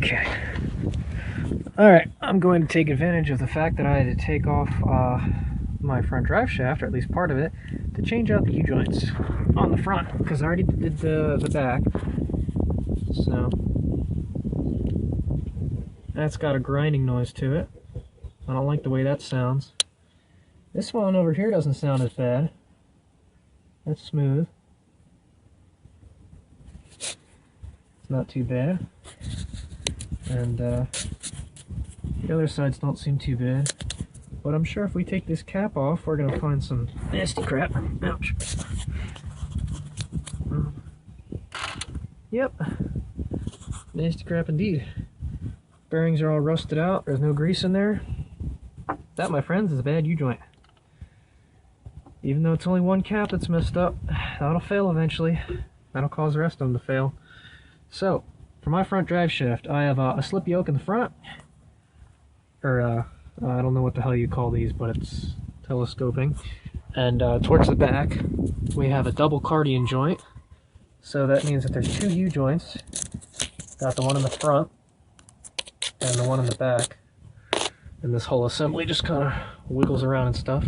Okay. Alright, I'm going to take advantage of the fact that I had to take off my front drive shaft, or at least part of it, to change out the U-joints on the front, because I already did the back. So, that's got a grinding noise to it. I don't like the way that sounds. This one over here doesn't sound as bad. That's smooth. It's not too bad. And the other sides don't seem too bad. But I'm sure if we take this cap off, we're going to find some nasty crap. Ouch. Yep. Nasty crap indeed. Bearings are all rusted out. There's no grease in there. That, my friends, is a bad U-joint. Even though it's only one cap that's messed up, that'll fail eventually. That'll cause the rest of them to fail. So, for my front drive shaft, I have a slip yoke in the front. Or, I don't know what the hell you call these, but it's telescoping. And towards the back, we have a double Cardan joint. So that means that there's two U-joints. Got the one in the front and the one in the back. And this whole assembly just kind of wiggles around and stuff.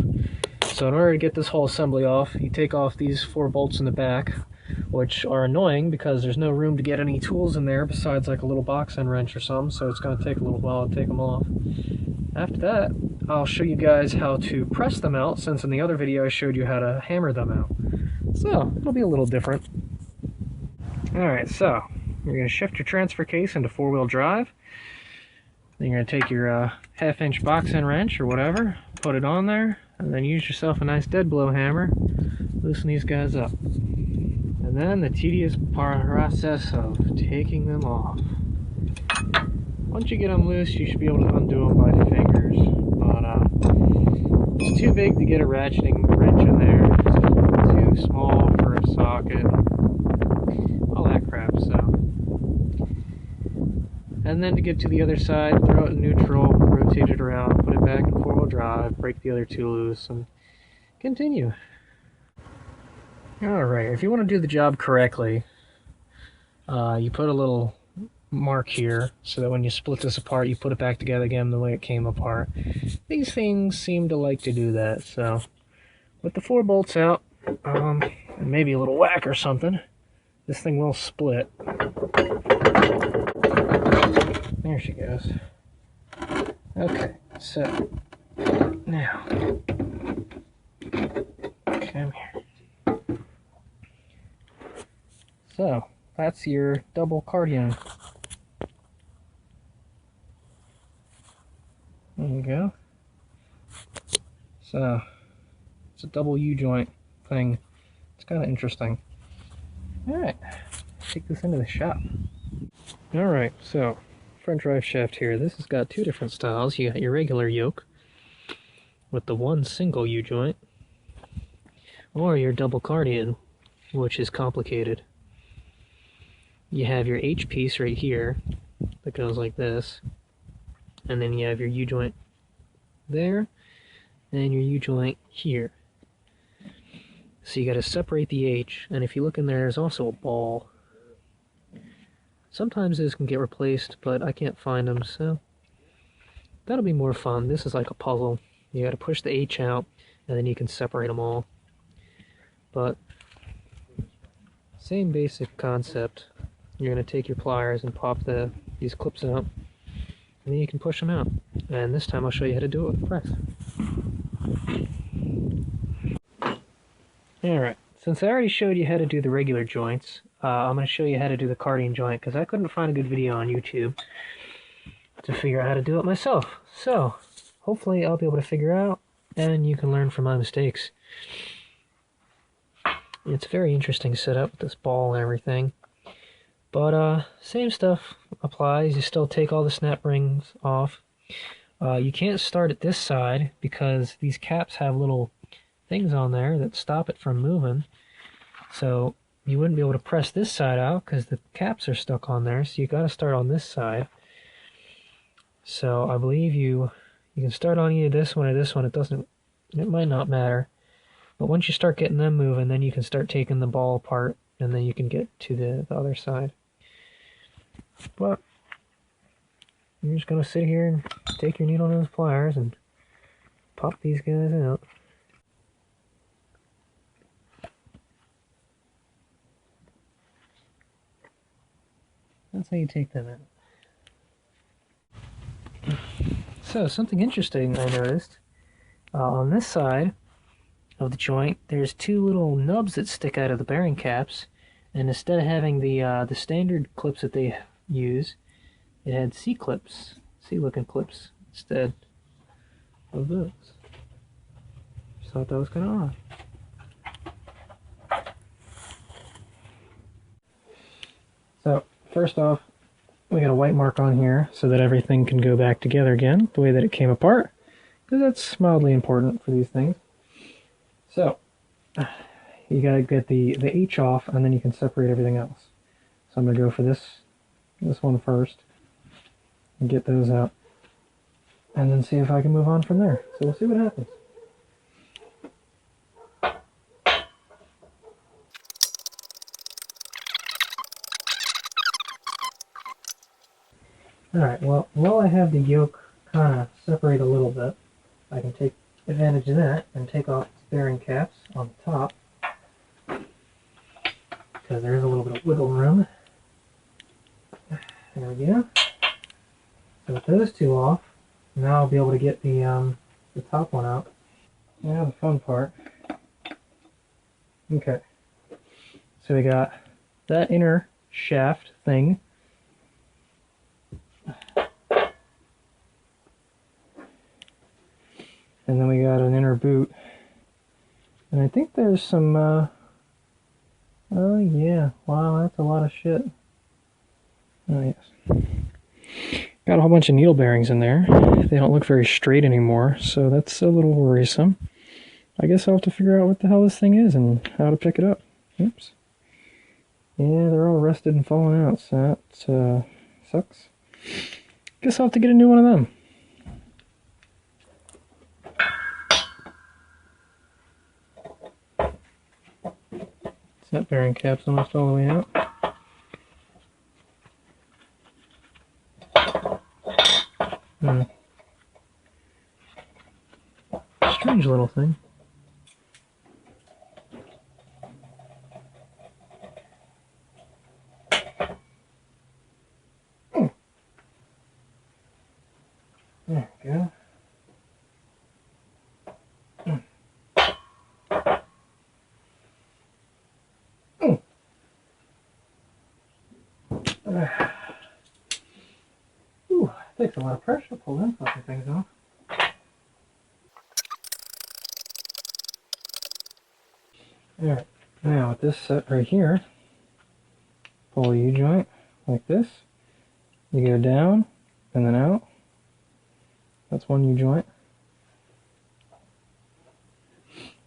So in order to get this whole assembly off, you take off these 4 bolts in the back, which are annoying because there's no room to get any tools in there besides like a little box end wrench or something, so it's going to take a little while to take them off. After that, I'll show you guys how to press them out, since in the other video I showed you how to hammer them out. So, it'll be a little different. Alright, so, you're going to shift your transfer case into 4-wheel drive. Then you're going to take your half-inch box end wrench or whatever, put it on there, and then use yourself a nice dead blow hammer, loosen these guys up. And then the tedious process of taking them off. Once you get them loose, you should be able to undo them by fingers, but it's too big to get a ratcheting wrench in there, it's too small for a socket, all that crap, so. And then to get to the other side, throw it in neutral, rotate it around, put it back in 4-wheel drive, break the other two loose, and continue. Alright, if you want to do the job correctly, you put a little mark here so that when you split this apart, you put it back together again the way it came apart. These things seem to like to do that, so with the 4 bolts out, and maybe a little whack or something, this thing will split. There she goes. Okay, so now come here. So that's your double Cardan. There you go. So it's a double U-joint thing. It's kind of interesting. Alright, take this into the shop. Alright, so front drive shaft here. This has got 2 different styles. You got your regular yoke with the one single U-joint, or your double Cardan, which is complicated. You have your H piece right here that goes like this, and then you have your U-joint there, and your U-joint here. So you got to separate the H, and if you look in there, there's also a ball. Sometimes those can get replaced, but I can't find them, so that'll be more fun. This is like a puzzle. You got to push the H out, and then you can separate them all. But same basic concept. You're going to take your pliers and pop these clips out, and then you can push them out. And this time I'll show you how to do it with a press. Alright, since I already showed you how to do the regular joints, I'm going to show you how to do the Cardan joint, because I couldn't find a good video on YouTube to figure out how to do it myself. So, hopefully I'll be able to figure out, and you can learn from my mistakes. It's a very interesting setup with this ball and everything. But, same stuff applies. You still take all the snap rings off. You can't start at this side because these caps have little things on there that stop it from moving. So you wouldn't be able to press this side out because the caps are stuck on there. So you got to start on this side. So I believe you can start on either this one or this one. It might not matter. But once you start getting them moving, then you can start taking the ball apart, and then you can get to the other side. But you're just going to sit here and take your needle nose pliers and pop these guys out. That's how you take them out. So, something interesting I noticed. On this side of the joint, there's two little nubs that stick out of the bearing caps. And instead of having the standard clips that they use, it had C-clips, C-looking clips, instead of those. Just thought that was kind of odd. So, first off, we got a white mark on here so that everything can go back together again the way that it came apart, because that's mildly important for these things. So, you gotta get the H off, and then you can separate everything else. So I'm gonna go for this one first, and get those out, and then see if I can move on from there. So we'll see what happens. Alright, well, while I have the yoke kind of separate a little bit, I can take advantage of that and take off the bearing caps on the top, because there is a little bit of wiggle room. There we go. So with those two off, now I'll be able to get the top one out. Now the fun part. Okay. So we got that inner shaft thing. And then we got an inner boot. And I think there's some, oh yeah, wow, that's a lot of shit. Oh yes. Got a whole bunch of needle bearings in there. They don't look very straight anymore, so that's a little worrisome. I guess I'll have to figure out what the hell this thing is and how to pick it up. Oops. Yeah, they're all rusted and falling out, so that sucks. Guess I'll have to get a new one of them. That bearing cap's almost all the way out. Strange little thing. There we go. Ooh, takes a lot of pressure to pull them fucking things off. Alright, now with this set right here, pull the U-joint like this. You go down and then out. That's one U-joint.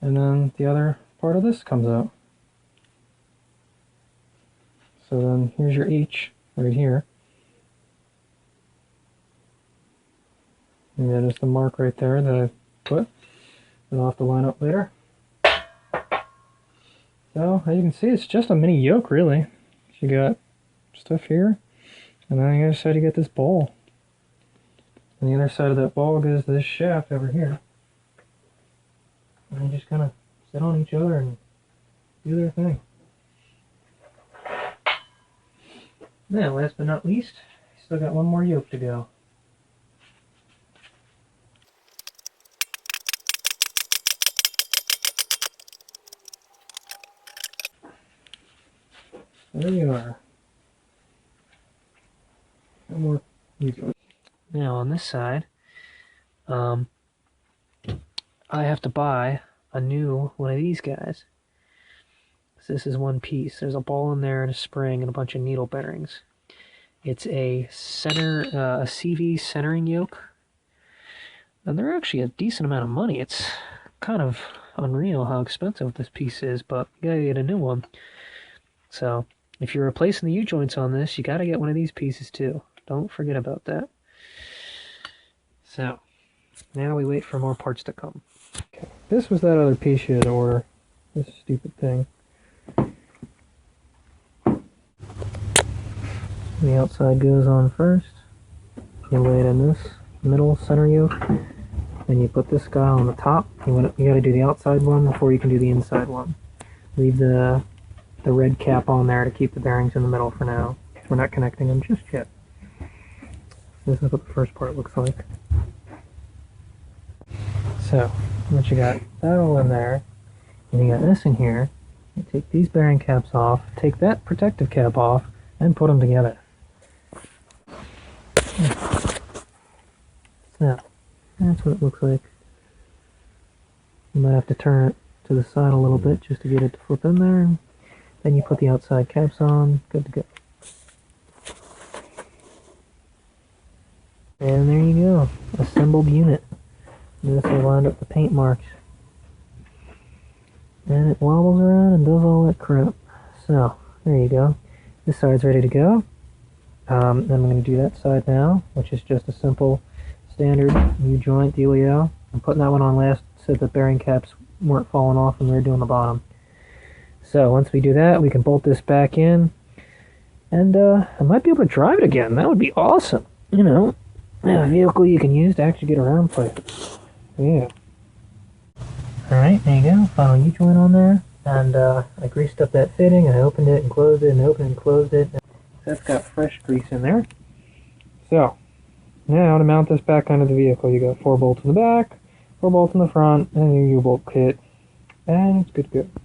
And then the other part of this comes out. So then here's your H right here. And that is the mark right there that I put. And I'll have to line up later. So, as you can see, it's just a mini yoke, really. You got stuff here, and then on the other side you get this ball. And the other side of that ball goes to this shaft over here. And they just kind of sit on each other and do their thing. Now, last but not least, still got one more yoke to go. There you are. One more yoke. Now on this side, I have to buy a new one of these guys. So this is one piece. There's a ball in there and a spring and a bunch of needle bearings. It's a a CV centering yoke. And they're actually a decent amount of money. It's kind of unreal how expensive this piece is, but you gotta get a new one. So if you're replacing the U-joints on this, you gotta get one of these pieces too. Don't forget about that. So, now we wait for more parts to come. Okay. This was that other piece you had to order. This stupid thing. The outside goes on first. You lay it in this middle center yoke, and you put this guy on the top. You got to do the outside one before you can do the inside one. Leave the red cap on there to keep the bearings in the middle for now. We're not connecting them just yet. This is what the first part looks like. So, once you got that all in there, and you got this in here, you take these bearing caps off, take that protective cap off, and put them together. So, that's what it looks like. You might have to turn it to the side a little bit just to get it to flip in there. Then you put the outside caps on, good to go. And there you go, assembled unit. Notice I lined up the paint marks. And it wobbles around and does all that crap. So, there you go. This side's ready to go. I'm going to do that side now, which is just a simple standard U-joint dealio. I'm putting that one on last so the bearing caps weren't falling off when we were doing the bottom. So once we do that, we can bolt this back in, and I might be able to drive it again. That would be awesome. You know, a vehicle you can use to actually get around places. Yeah. Alright, there you go. Final U-joint on there. And I greased up that fitting, and I opened it and closed it, and opened and closed it. That's got fresh grease in there. So, now to mount this back onto the vehicle, you got 4 bolts in the back, 4 bolts in the front, and your U-bolt kit. And it's good to go.